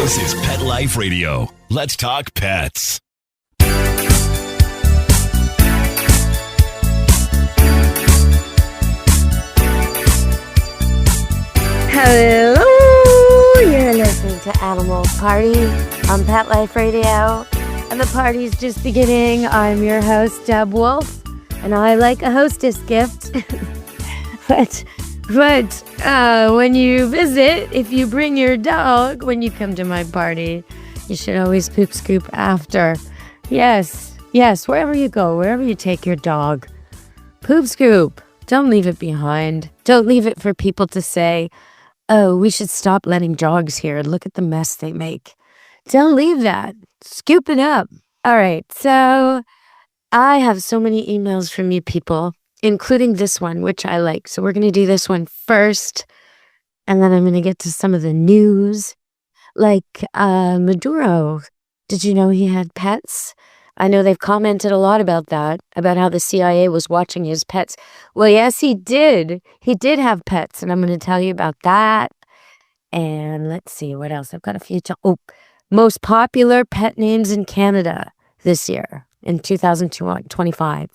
This is Pet Life Radio. Let's talk pets. Hello, you're listening to Animal Party on Pet Life Radio, and the party's just beginning. I'm your host, Deb Wolf, and I like a hostess gift. but when you visit, if you bring your dog when you come to my party, you should always poop scoop after. Yes, wherever you go, wherever you take your dog, poop scoop. Don't leave it behind. Don't leave it for people to say, oh, we should stop letting dogs here. Look at the mess they make. Don't leave that. Scoop it up. All right, so I have so many emails from you people, including this one, which I like. So we're going to do this one first, and then I'm going to get to some of the news. Like Maduro, did you know he had pets? I know they've commented a lot about that, about how the CIA was watching his pets. Well, yes, he did. He did have pets, and I'm going to tell you about that. And let's see, what else? I've got a few. Most popular pet names in Canada this year, in 2025.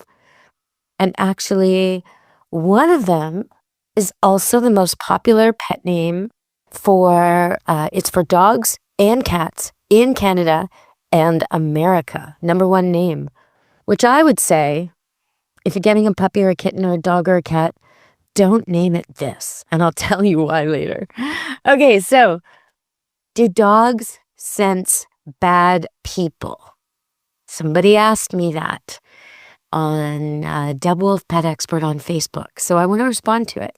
And actually, one of them is also the most popular pet name it's for dogs and cats in Canada and America. Number one name, which I would say, if you're getting a puppy or a kitten or a dog or a cat, don't name it this. And I'll tell you why later. Okay, so do dogs sense bad people? Somebody asked me that on Deb Wolf Pet Expert on Facebook. So I want to respond to it.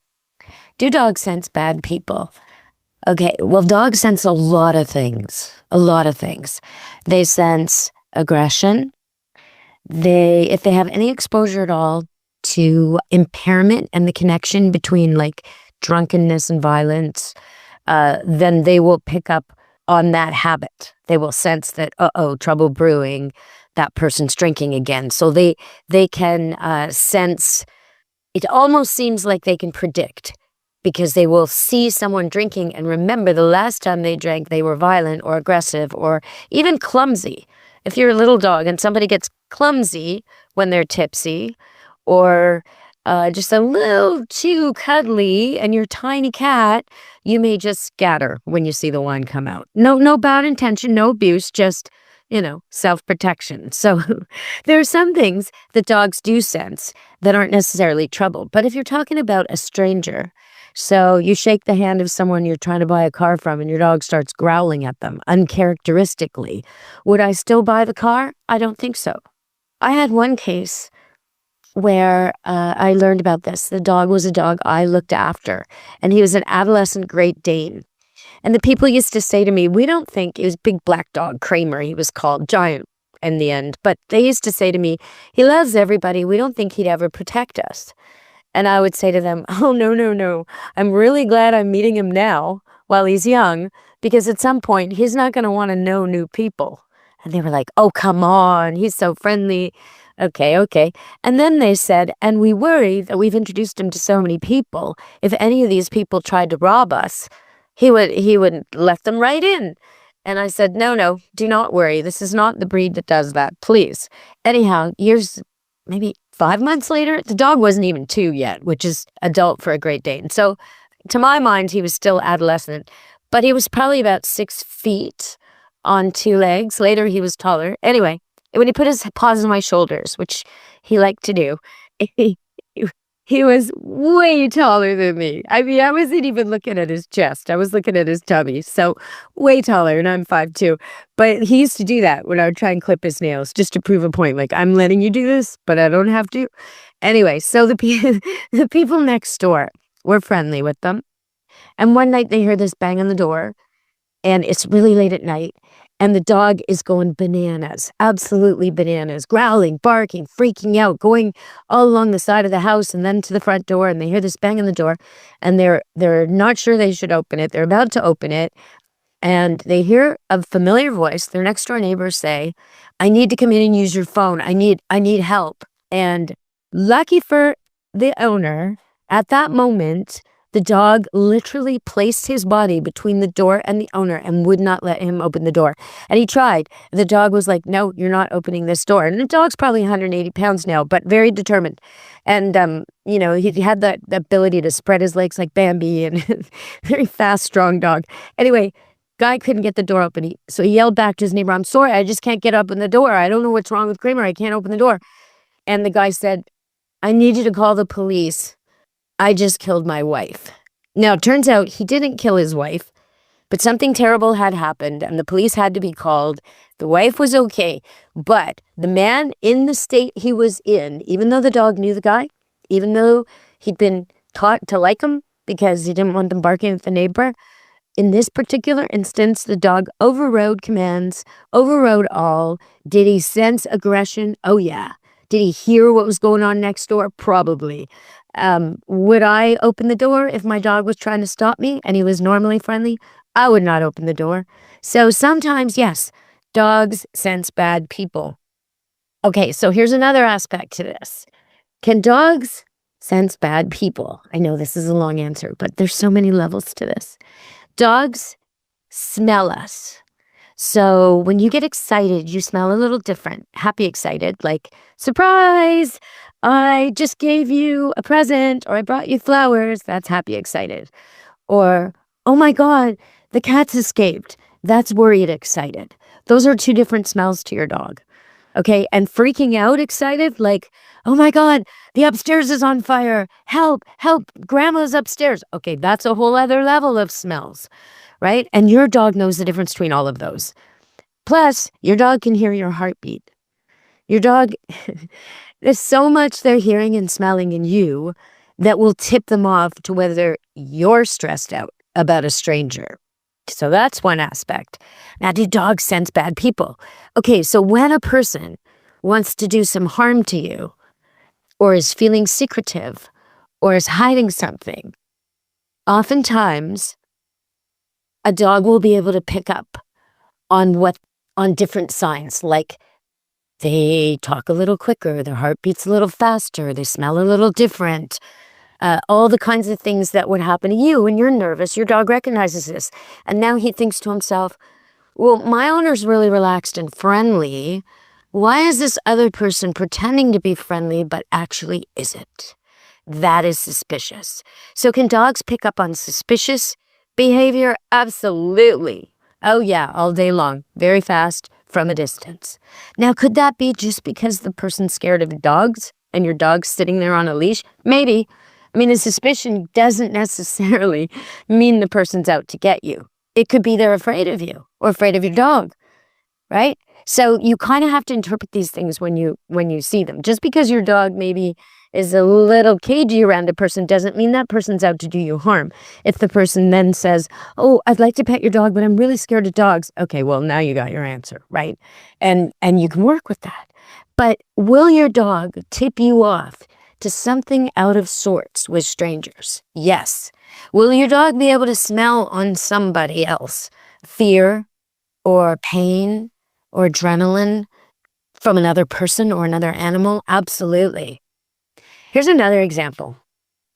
Do dogs sense bad people? Okay, well, dogs sense a lot of things. They sense aggression. If they have any exposure at all to impairment and the connection between like drunkenness and violence, then they will pick up on that habit. They will sense that, trouble brewing, that person's drinking again. So they can sense, it almost seems like they can predict, because they will see someone drinking and remember the last time they drank, they were violent or aggressive or even clumsy. If you're a little dog and somebody gets clumsy when they're tipsy, or just a little too cuddly, and you're a tiny cat, you may just scatter when you see the wine come out. No bad intention, no abuse, just, self-protection. So there are some things that dogs do sense that aren't necessarily trouble. But if you're talking about a stranger, so you shake the hand of someone you're trying to buy a car from and your dog starts growling at them uncharacteristically, would I still buy the car? I don't think so. I had one case where I learned about this. The dog was a dog I looked after, and he was an adolescent Great Dane. And the people used to say to me, we don't think, it was Big Black Dog, Kramer, he was called, giant in the end. But they used to say to me, he loves everybody. We don't think he'd ever protect us. And I would say to them, oh, no. I'm really glad I'm meeting him now while he's young, because at some point he's not going to want to know new people. And they were like, oh, come on. He's so friendly. Okay. And then they said, and we worry that we've introduced him to so many people. If any of these people tried to rob us, he would let them right in. And I said, no, do not worry. This is not the breed that does that, please. Anyhow, maybe 5 months later, the dog wasn't even 2 yet, which is adult for a Great Dane. So to my mind, he was still adolescent, but he was probably about 6 feet on 2 legs. Later, he was taller. Anyway, when he put his paws on my shoulders, which he liked to do, he was way taller than me. I mean, I wasn't even looking at his chest. I was looking at his tummy. So way taller, and I'm 5'2". But he used to do that when I would try and clip his nails just to prove a point. Like, I'm letting you do this, but I don't have to. Anyway, so the people next door were friendly with them. And one night they heard this bang on the door, and it's really late at night. And the dog is going bananas, absolutely bananas, growling, barking, freaking out, going all along the side of the house and then to the front door. And they hear this bang on the door, and they're not sure they should open it. They're about to open it, and they hear a familiar voice, their next door neighbors say, I need to come in and use your phone. I need help. And lucky for the owner, at that moment, The dog literally placed his body between the door and the owner and would not let him open the door. And he tried. The dog was like, no, you're not opening this door. And the dog's probably 180 pounds now, but very determined. And, he had the ability to spread his legs like Bambi, and very fast, strong dog. Anyway, guy couldn't get the door open. So he yelled back to his neighbor, I'm sorry, I just can't get up in the door. I don't know what's wrong with Kramer. I can't open the door. And the guy said, I need you to call the police. I just killed my wife. Now, it turns out he didn't kill his wife, but something terrible had happened and the police had to be called. The wife was okay, but the man in the state he was in, even though the dog knew the guy, even though he'd been taught to like him because he didn't want them barking at the neighbor, in this particular instance, the dog overrode commands, overrode all. Did he sense aggression? Oh, yeah. Did he hear what was going on next door? Probably. Would I open the door if my dog was trying to stop me and he was normally friendly? I would not open the door. So sometimes, yes, dogs sense bad people. Okay, so here's another aspect to this. Can dogs sense bad people? I know this is a long answer, but there's so many levels to this. Dogs smell us. So when you get excited, you smell a little different. Happy excited, like, surprise, I just gave you a present, or I brought you flowers. That's happy excited. Or, oh my God, the cat's escaped. That's worried excited. Those are two different smells to your dog. Okay, and freaking out excited, like, oh my God, the upstairs is on fire. Help, help, grandma's upstairs. Okay, that's a whole other level of smells, right? And your dog knows the difference between all of those. Plus, your dog can hear your heartbeat. Your dog, there's so much they're hearing and smelling in you that will tip them off to whether you're stressed out about a stranger. So that's one aspect. Now, do dogs sense bad people? Okay, so when a person wants to do some harm to you, or is feeling secretive, or is hiding something, oftentimes a dog will be able to pick up on different signs, like they talk a little quicker, their heart beats a little faster, they smell a little different. All the kinds of things that would happen to you when you're nervous, your dog recognizes this. And now he thinks to himself, well, my owner's really relaxed and friendly. Why is this other person pretending to be friendly but actually isn't? That is suspicious. So can dogs pick up on suspicious behavior? Absolutely. Oh yeah, all day long, very fast, from a distance. Now, could that be just because the person's scared of dogs and your dog's sitting there on a leash? Maybe. I mean, a suspicion doesn't necessarily mean the person's out to get you. It could be they're afraid of you or afraid of your dog, right? So you kind of have to interpret these things when you see them. Just because your dog maybe is a little cagey around a person doesn't mean that person's out to do you harm. If the person then says, oh, I'd like to pet your dog, but I'm really scared of dogs. Okay, well, now you got your answer, right? And you can work with that. But will your dog tip you off to something out of sorts with strangers? Yes. Will your dog be able to smell on somebody else fear or pain or adrenaline from another person or another animal? Absolutely. Here's another example.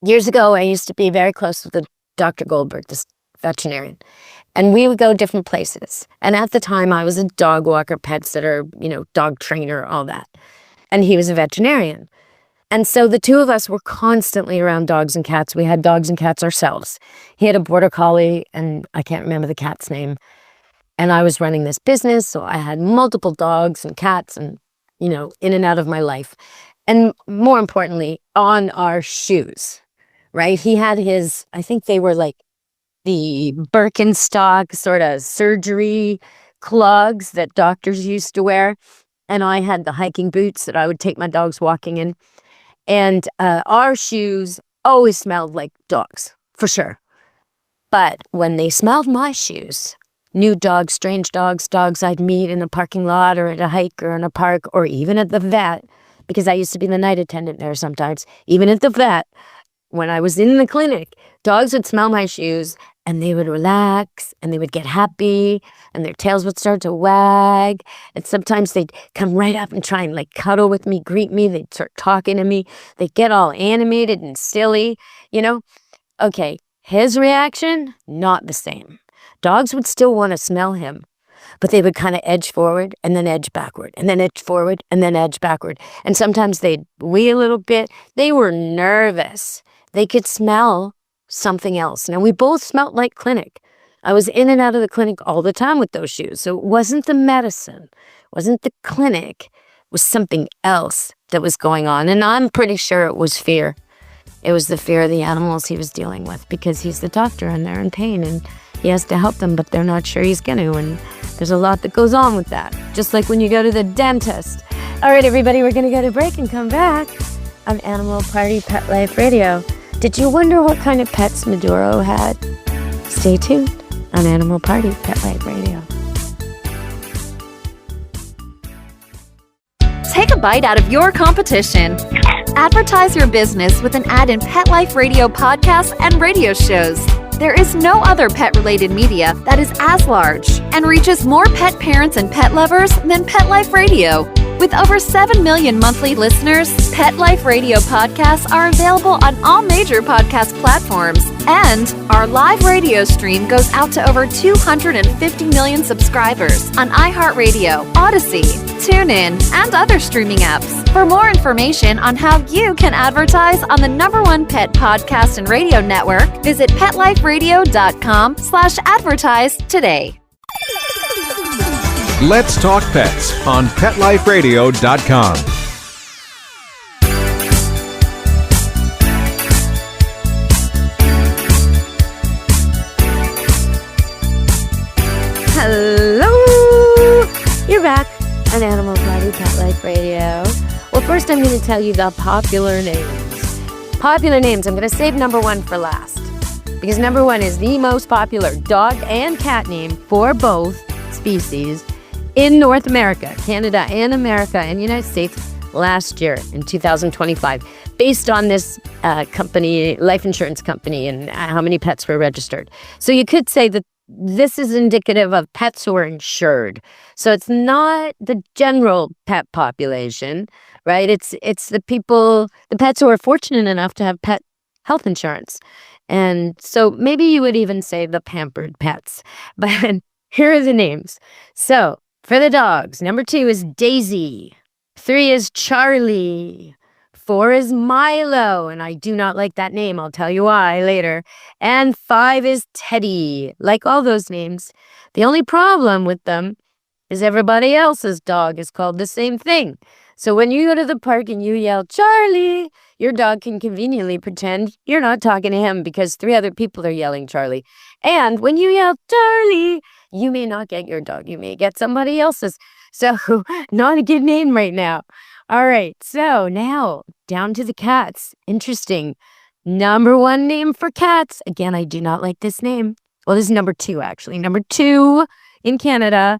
Years ago, I used to be very close with Dr. Goldberg, this veterinarian, and we would go different places. And at the time, I was a dog walker, pet sitter, dog trainer, all that. And he was a veterinarian. And so the two of us were constantly around dogs and cats. We had dogs and cats ourselves. He had a border collie, and I can't remember the cat's name. And I was running this business, so I had multiple dogs and cats and, in and out of my life. And more importantly, on our shoes, right? He had his, I think they were like the Birkenstock sort of surgery clogs that doctors used to wear. And I had the hiking boots that I would take my dogs walking in. And our shoes always smelled like dogs, for sure. But when they smelled my shoes, new dogs, strange dogs, dogs I'd meet in a parking lot or at a hike or in a park or even at the vet, because I used to be the night attendant there sometimes, even at the vet, when I was in the clinic, dogs would smell my shoes and they would relax and they would get happy and their tails would start to wag. And sometimes they'd come right up and try and cuddle with me, greet me. They'd start talking to me. They'd get all animated and silly, Okay, His reaction, not the same. Dogs would still want to smell him, but they would kind of edge forward and then edge backward and then edge forward and then edge backward. And sometimes they'd wee a little bit. They were nervous. They could smell something else. Now, we both smelled like clinic. I was in and out of the clinic all the time with those shoes. So it wasn't the medicine, it wasn't the clinic, it was something else that was going on. And I'm pretty sure it was fear. It was the fear of the animals he was dealing with because he's the doctor and they're in pain and he has to help them, but they're not sure he's going to. And there's a lot that goes on with that, just like when you go to the dentist. All right, everybody, we're going to go to break and come back on Animal Party Pet Life Radio. Did you wonder what kind of pets Maduro had? Stay tuned on Animal Party Pet Life Radio. Take a bite out of your competition. Advertise your business with an ad in Pet Life Radio podcasts and radio shows. There is no other pet-related media that is as large and reaches more pet parents and pet lovers than Pet Life Radio. With over 7 million monthly listeners, Pet Life Radio podcasts are available on all major podcast platforms. And our live radio stream goes out to over 250 million subscribers on iHeartRadio, Odyssey, TuneIn, and other streaming apps. For more information on how you can advertise on the #1 pet podcast and radio network, visit PetLifeRadio.com/advertise today. Let's Talk Pets on PetLifeRadio.com. Hello! You're back on Animal Party Pet Life Radio. Well, first I'm going to tell you the popular names. Popular names. I'm going to save #1 for last because #1 is the most popular dog and cat name for both species in North America, Canada and America and the United States last year in 2025, based on this company, life insurance company, and how many pets were registered. So you could say that this is indicative of pets who are insured. So it's not the general pet population, right? It's the people, the pets who are fortunate enough to have pet health insurance. And so maybe you would even say the pampered pets. But here are the names. So for the dogs, #2 is Daisy. 3 is Charlie. 4 is Milo, and I do not like that name. I'll tell you why later. And 5 is Teddy. Like all those names, the only problem with them is everybody else's dog is called the same thing. So when you go to the park and you yell, Charlie, your dog can conveniently pretend you're not talking to him because 3 other people are yelling Charlie. And when you yell, Charlie, you may not get your dog. You may get somebody else's. So not a good name right now. All right, so now down to the cats. Interesting. #1 name for cats. Again, I do not like this name. Well, this is #2, actually. #2 in Canada.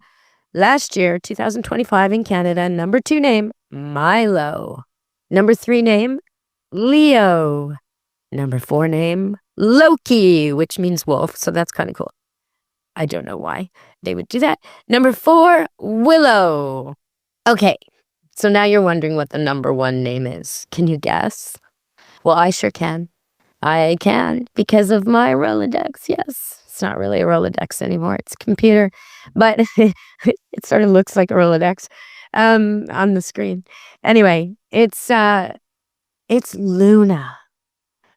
Last year, 2025 in Canada, #2 name, Milo. #3 name, Leo. #4 name, Loki, which means wolf, so that's kind of cool. I don't know why they would do that. #4, Willow. Okay. So now you're wondering what the #1 name is. Can you guess? Well, I sure can. I can because of my Rolodex. Yes, it's not really a Rolodex anymore. It's a computer, but it sort of looks like a Rolodex on the screen. Anyway, it's Luna.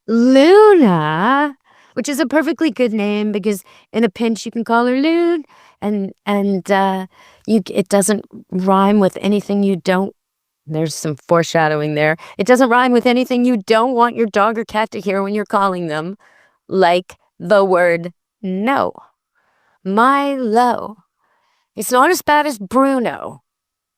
Luna, which is a perfectly good name because in a pinch you can call her Loon, and it doesn't rhyme with anything you don't. There's some foreshadowing there. It doesn't rhyme with anything you don't want your dog or cat to hear when you're calling them, like the word no. Milo. It's not as bad as Bruno,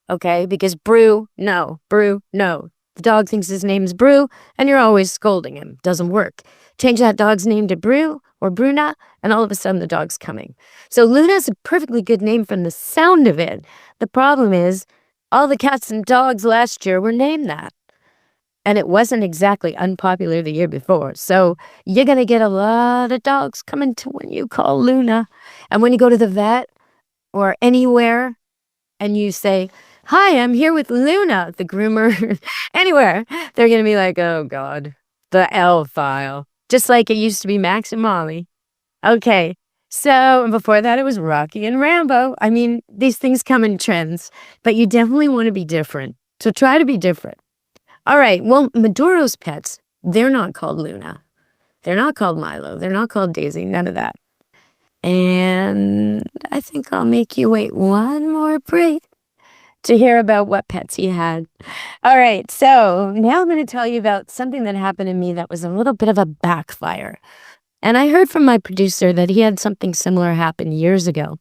okay? Because Brew, no. The dog thinks his name's Brew, and you're always scolding him. Doesn't work. Change that dog's name to Brew or Bruna, and all of a sudden the dog's coming. So Luna's a perfectly good name from the sound of it. The problem is all the cats and dogs last year were named that. And it wasn't exactly unpopular the year before. So you're going to get a lot of dogs coming to when you call Luna. And when you go to the vet or anywhere and you say, hi, I'm here with Luna, the groomer, anywhere, they're going to be like, oh, God, the L file. just like it used to be Max and Molly. Okay, so before that, it was Rocky and Rambo. I mean, these things come in trends, but you definitely want to be different. So try to be different. All right, well, Maduro's pets, they're not called Luna. They're not called Milo. They're not called Daisy. None of that. And I think I'll make you wait one more break to hear about what pets he had. All right, so now I'm going to tell you about something that happened to me that was a little bit of a backfire. And I heard from my producer that he had something similar happen years ago,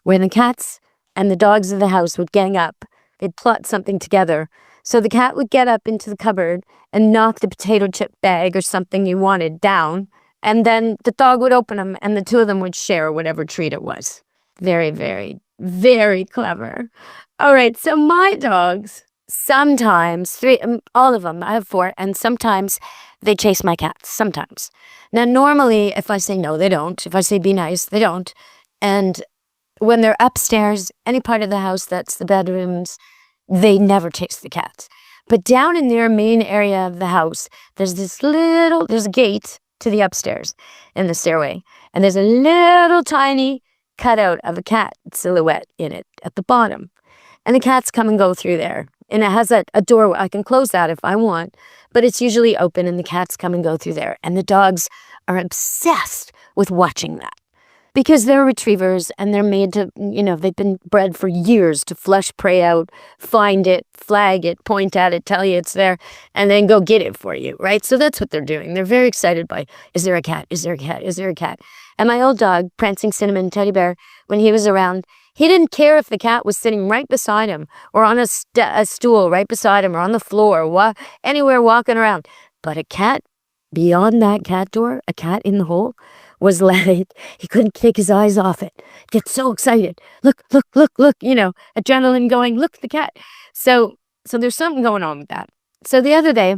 where the cats and the dogs of the house would gang up. They'd plot something together. So the cat would get up into the cupboard and knock the potato chip bag or something you wanted down, and then the dog would open them, and the two of them would share whatever treat it was. Very, very, very clever. All right, so my dogs, sometimes, all of them, I have 4, and sometimes they chase my cats, sometimes. Now, normally, if I say no, they don't. If I say be nice, they don't. And when they're upstairs, any part of the house that's the bedrooms, they never chase the cats. But down in their main area of the house, there's a gate to the upstairs in the stairway. And there's a little tiny cutout of a cat silhouette in it at the bottom. And the cats come and go through there. And it has a door. I can close that if I want, but it's usually open and the cats come and go through there. And the dogs are obsessed with watching that because they're retrievers and they're made to, they've been bred for years to flush prey out, find it, flag it, point at it, tell you it's there, and then go get it for you, right? So that's what they're doing. They're very excited by, is there a cat? Is there a cat? Is there a cat? And my old dog, Prancing Cinnamon Teddy Bear, when he was around, he didn't care if the cat was sitting right beside him or on a stool right beside him or on the floor, anywhere walking around. But a cat beyond that cat door, a cat in the hole, was like, he couldn't take his eyes off it. Get so excited. Look, adrenaline going, look, the cat. So there's something going on with that. So the other day,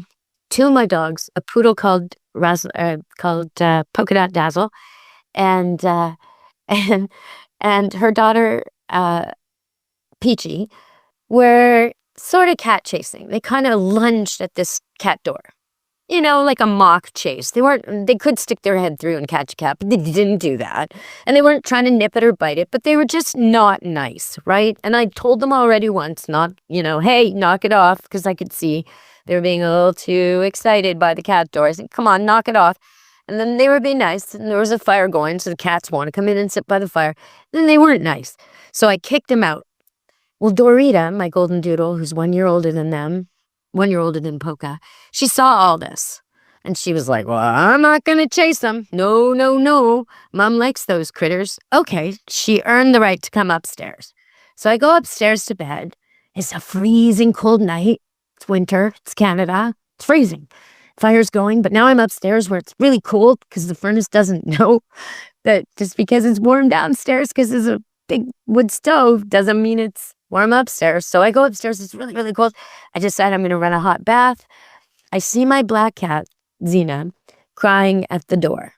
2 of my dogs, a poodle called Polka Dot Dazzle, and her daughter, Peachy, were sort of cat chasing. They kind of lunged at this cat door, like a mock chase. They could stick their head through and catch a cat, but they didn't do that. And they weren't trying to nip it or bite it, but they were just not nice, right? And I told them already once, hey, knock it off, because I could see they were being a little too excited by the cat door. I said, come on, knock it off. And then they were being nice, and there was a fire going, so the cats want to come in and sit by the fire. Then they weren't nice. So I kicked them out. Well, Dorita, my golden doodle, who's 1 year older than them, 1 year older than Polka, she saw all this. And she was like, well, I'm not going to chase them. No. Mom likes those critters. Okay, she earned the right to come upstairs. So I go upstairs to bed. It's a freezing cold night. It's winter. It's Canada. It's freezing. Fire's going, but now I'm upstairs where it's really cold because the furnace doesn't know that just because it's warm downstairs because there's a big wood stove doesn't mean it's warm upstairs. So I go upstairs. It's really, really cold. I decide I'm going to run a hot bath. I see my black cat, Xena, crying at the door.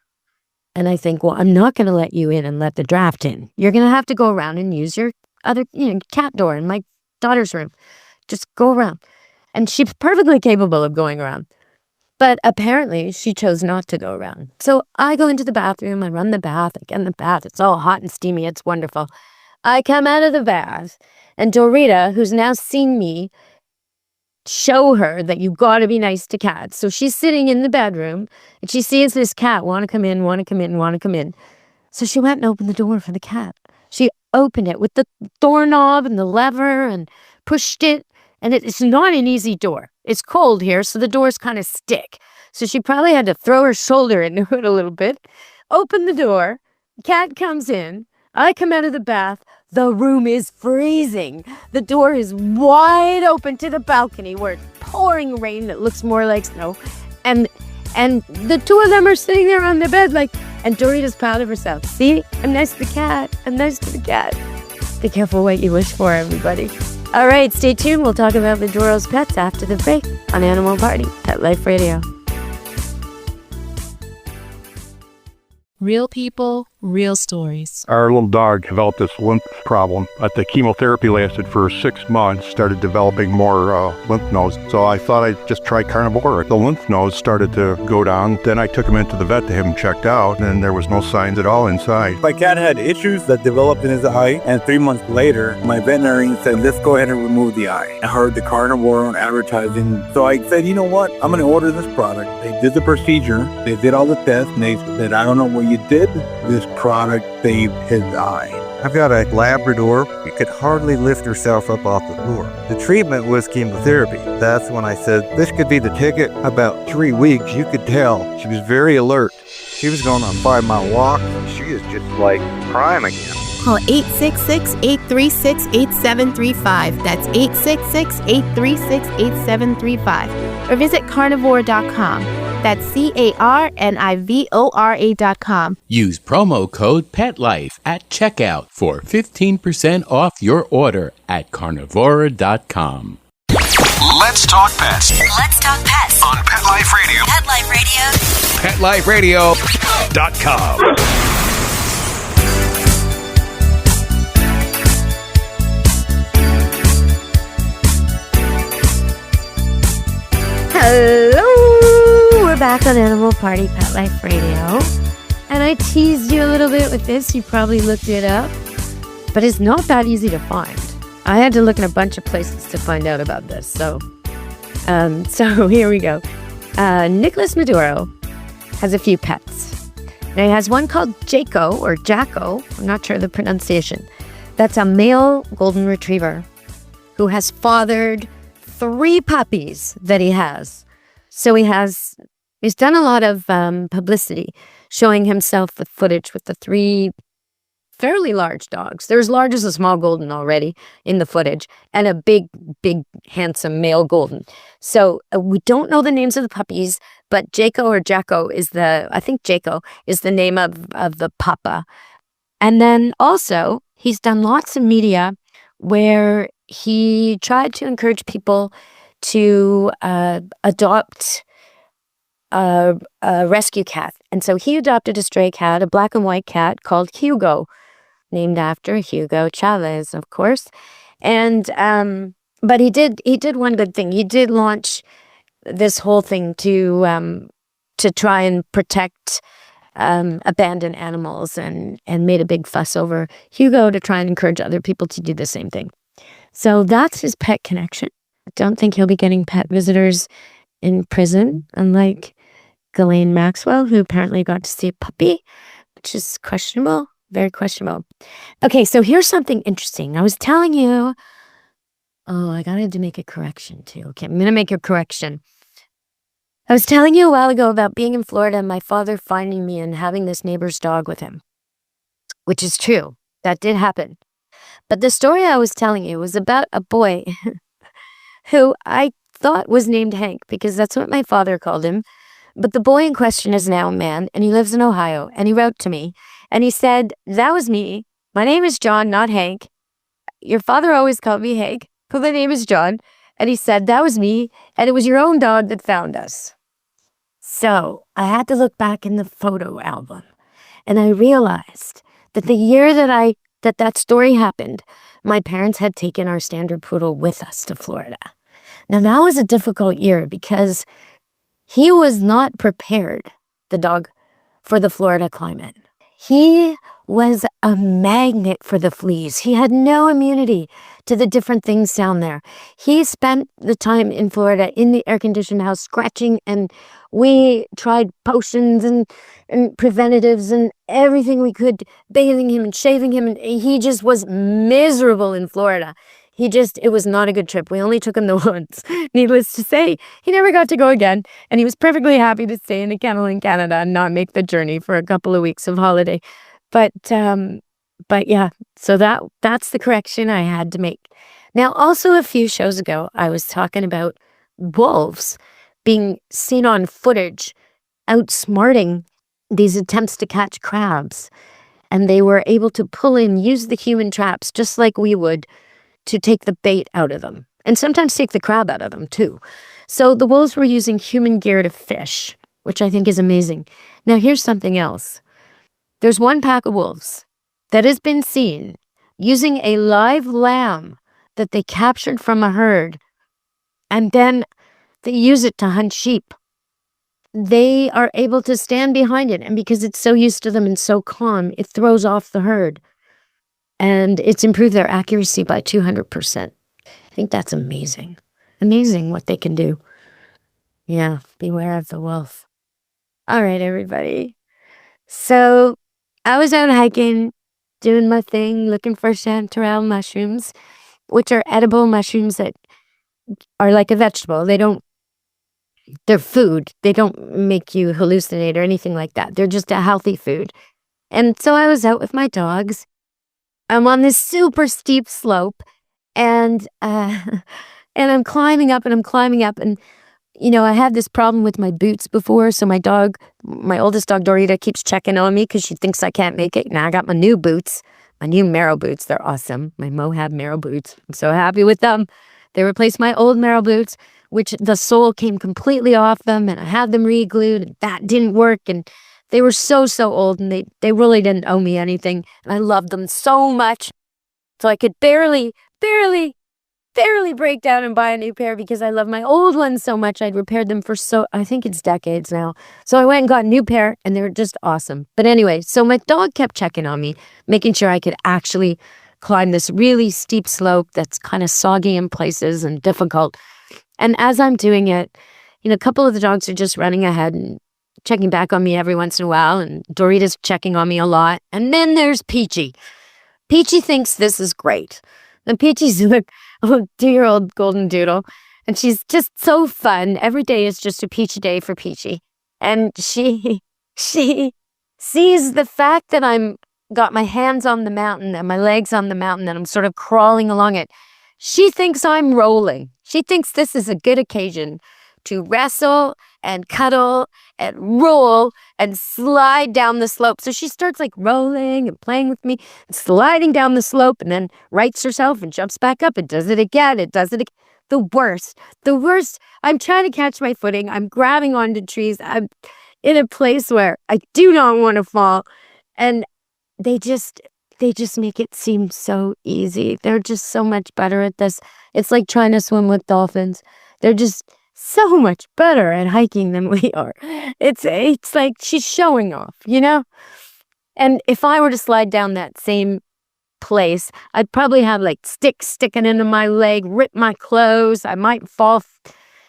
And I think, well, I'm not going to let you in and let the draft in. You're going to have to go around and use your other cat door in my daughter's room. Just go around. And she's perfectly capable of going around. But apparently, she chose not to go around. So I go into the bathroom, I run the bath, I get in the bath, it's all hot and steamy, it's wonderful. I come out of the bath, and Dorita, who's now seen me show her that you gotta be nice to cats. So she's sitting in the bedroom, and she sees this cat want to come in. So she went and opened the door for the cat. She opened it with the doorknob and the lever and pushed it. And it's not an easy door. It's cold here, so the doors kind of stick. So she probably had to throw her shoulder into it a little bit. Open the door. Cat comes in. I come out of the bath. The room is freezing. The door is wide open to the balcony where it's pouring rain that looks more like snow. And the 2 of them are sitting there on the bed and Dorita's proud of herself. See, I'm nice to the cat. I'm nice to the cat. Be careful what you wish for, everybody. All right, stay tuned. We'll talk about Maduro's pets after the break on Animal Party, Pet Life Radio. Real people, Real stories. Our little dog developed this lymph problem. The chemotherapy lasted for 6 months, started developing more lymph nodes. So I thought I'd just try Carnivora. The lymph nodes started to go down. Then I took him into the vet to have him checked out, and there was no signs at all inside. My cat had issues that developed in his eye, and 3 months later, my veterinarian said, let's go ahead and remove the eye. I heard the Carnivora on advertising, so I said, you know what? I'm going to order this product. They did the procedure, they did all the tests, and they said, I don't know what you did. This product saved his eye. I've got a Labrador. She could hardly lift herself up off the floor. The treatment was chemotherapy. That's when I said, this could be the ticket. About 3 weeks, you could tell she was very alert. She was going on a 5-mile walk. She is just like prime again. Call 866-836-8735. That's 866-836-8735. Or visit carnivora.com. That's carnivora.com. Use promo code PETLIFE at checkout for 15% off your order at carnivora.com. Let's talk pets. Let's talk pets On Pet Life Radio. Pet Life Radio. PetLifeRadio.com. Hello! We're back on Animal Party Pet Life Radio. And I teased you a little bit with this. You probably looked it up. But it's not that easy to find. I had to look in a bunch of places to find out about this. So here we go. Nicolas Maduro has a few pets. Now he has one called Jaco or Jacko. I'm not sure of the pronunciation. That's a male golden retriever who has fathered 3 puppies that he has. So he's done a lot of publicity showing himself with footage with the 3 fairly large dogs. They're as large as a small golden already in the footage, and a big, handsome male golden. So we don't know the names of the puppies, but Jaco or Jacko I think Jaco is the name of the papa. And then also, he's done lots of media where he tried to encourage people to adopt a rescue cat. And so he adopted a stray cat, a black and white cat called Hugo, named after Hugo Chavez, of course. And but he did one good thing. He did launch this whole thing to try and protect abandoned animals, and made a big fuss over Hugo to try and encourage other people to do the same thing. So that's his pet connection. I don't think he'll be getting pet visitors in prison, unlike Ghislaine Maxwell, who apparently got to see a puppy, which is questionable. Very questionable. Okay, so here's something interesting. I was telling you, I got to make a correction too. Okay, I'm going to make a correction. I was telling you a while ago about being in Florida and my father finding me and having this neighbor's dog with him, which is true. That did happen. But the story I was telling you was about a boy who I thought was named Hank because that's what my father called him. But the boy in question is now a man, and he lives in Ohio, and he wrote to me, and he said, that was me. My name is John, not Hank. Your father always called me Hank, but my name is John. And he said, that was me, and it was your own dog that found us. So I had to look back in the photo album, and I realized that the year that story happened, my parents had taken our standard poodle with us to Florida. Now, that was a difficult year because he was not prepared, the dog, for the Florida climate. He was a magnet for the fleas. He had no immunity to the different things down there. He spent the time in Florida in the air-conditioned house scratching, and we tried potions and preventatives and everything we could, bathing him and shaving him, and he just was miserable in Florida. It was not a good trip. We only took him the once. Needless to say, he never got to go again, and he was perfectly happy to stay in a kennel in Canada and not make the journey for a couple of weeks of holiday. But yeah, so that's the correction I had to make. Now, also a few shows ago, I was talking about wolves being seen on footage outsmarting these attempts to catch crabs, and they were able to use the human traps just like we would, to take the bait out of them, and sometimes take the crab out of them too. So the wolves were using human gear to fish, which I think is amazing. Now here's something else. There's one pack of wolves that has been seen using a live lamb that they captured from a herd, and then they use it to hunt sheep. They are able to stand behind it, and because it's so used to them and so calm, it throws off the herd. And it's improved their accuracy by 200%. I think that's amazing. Amazing what they can do. Yeah, beware of the wolf. All right, everybody. So I was out hiking, doing my thing, looking for chanterelle mushrooms, which are edible mushrooms that are like a vegetable. They're food. They don't make you hallucinate or anything like that. They're just a healthy food. And so I was out with my dogs. I'm on this super steep slope, and I'm climbing up, and you know, I had this problem with my boots before, so my oldest dog Dorita keeps checking on me because she thinks I can't make it. Now I got my new boots, my new Merrell boots. They're awesome. My Moab Merrell boots. I'm so happy with them. They replaced my old Merrell boots, which the sole came completely off them, and I had them re-glued, and that didn't work, and they were so old, and they really didn't owe me anything, and I loved them so much. So I could barely break down and buy a new pair because I love my old ones so much. I'd repaired them for I think it's decades now. So I went and got a new pair, and they were just awesome. But anyway, so my dog kept checking on me, making sure I could actually climb this really steep slope that's kind of soggy in places and difficult. And as I'm doing it, you know, a couple of the dogs are just running ahead and checking back on me every once in a while, and Dorita's checking on me a lot. And then there's Peachy. Peachy thinks this is great. And Peachy's a 2-year-old golden doodle, and she's just so fun. Every day is just a Peachy day for Peachy. And she sees the fact that I'm got my hands on the mountain and my legs on the mountain, and I'm sort of crawling along it. She thinks I'm rolling. She thinks this is a good occasion to wrestle and cuddle and roll and slide down the slope. So she starts like rolling and playing with me, and sliding down the slope, and then rights herself and jumps back up and does it again. The worst. I'm trying to catch my footing. I'm grabbing onto trees. I'm in a place where I do not want to fall. And they just make it seem so easy. They're just so much better at this. It's like trying to swim with dolphins. They're just so much better at hiking than we are. It's like she's showing off, you know? And if I were to slide down that same place, I'd probably have like sticks sticking into my leg, rip my clothes. I might fall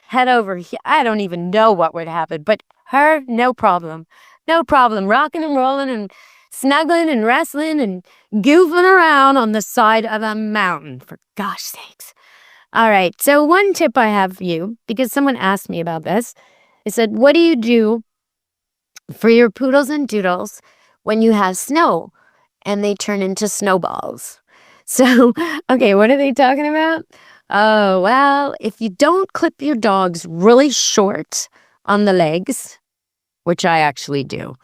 head over. I don't even know what would happen. But her, no problem. No problem. Rocking and rolling and snuggling and wrestling and goofing around on the side of a mountain, for gosh sakes. All right, so one tip I have for you, because someone asked me about this, they said, what do you do for your poodles and doodles when you have snow and they turn into snowballs? So, okay, what are they talking about? Oh, well, if you don't clip your dogs really short on the legs, which I actually do,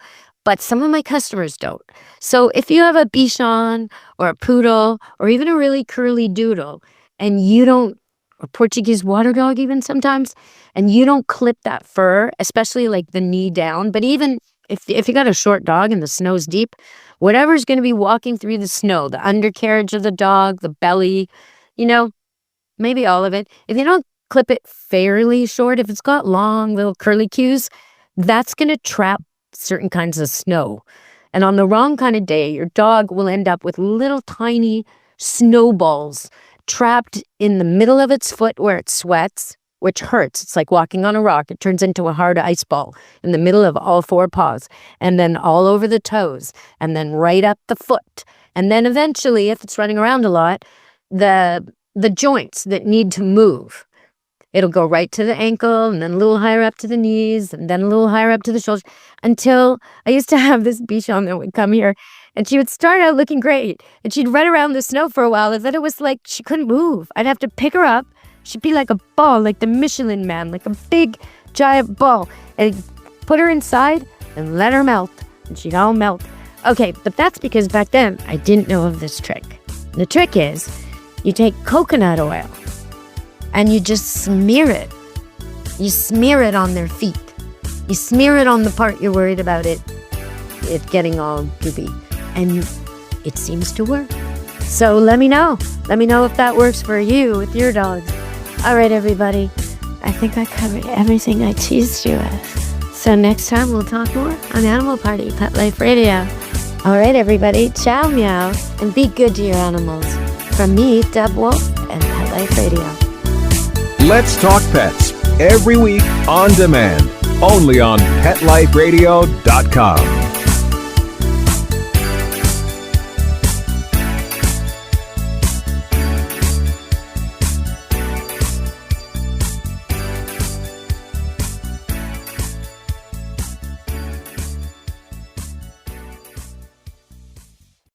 but some of my customers don't. So if you have a Bichon or a poodle or even a really curly doodle, and you don't, or Portuguese water dog even sometimes, and you don't clip that fur, especially like the knee down, but even if you got a short dog and the snow's deep, whatever's going to be walking through the snow, the undercarriage of the dog, the belly, you know, maybe all of it, if you don't clip it fairly short, if it's got long little curly cues, that's going to trap certain kinds of snow. And on the wrong kind of day, your dog will end up with little tiny snowballs trapped in the middle of its foot where it sweats, which hurts. It's like walking on a rock. It turns into a hard ice ball in the middle of all four paws, and then all over the toes, and then right up the foot. And then eventually, if it's running around a lot, the joints that need to move. It'll go right to the ankle, and then a little higher up to the knees, and then a little higher up to the shoulders, until I used to have this Bichon that would come here, and she would start out looking great, and she'd run around the snow for a while, and then it was like she couldn't move. I'd have to pick her up. She'd be like a ball, like the Michelin Man, like a big, giant ball, and put her inside and let her melt, and she'd all melt. Okay, but that's because back then, I didn't know of this trick. The trick is, you take coconut oil, and you just smear it. You smear it on their feet. You smear it on the part you're worried about it. it getting all goopy. And it seems to work. So let me know. Let me know if that works for you with your dogs. All right, everybody. I think I covered everything I teased you with. So next time we'll talk more on Animal Party, Pet Life Radio. All right, everybody. Ciao, meow. And be good to your animals. From me, Deb Wolf, and Pet Life Radio. Let's Talk Pets, every week on demand, only on PetLifeRadio.com.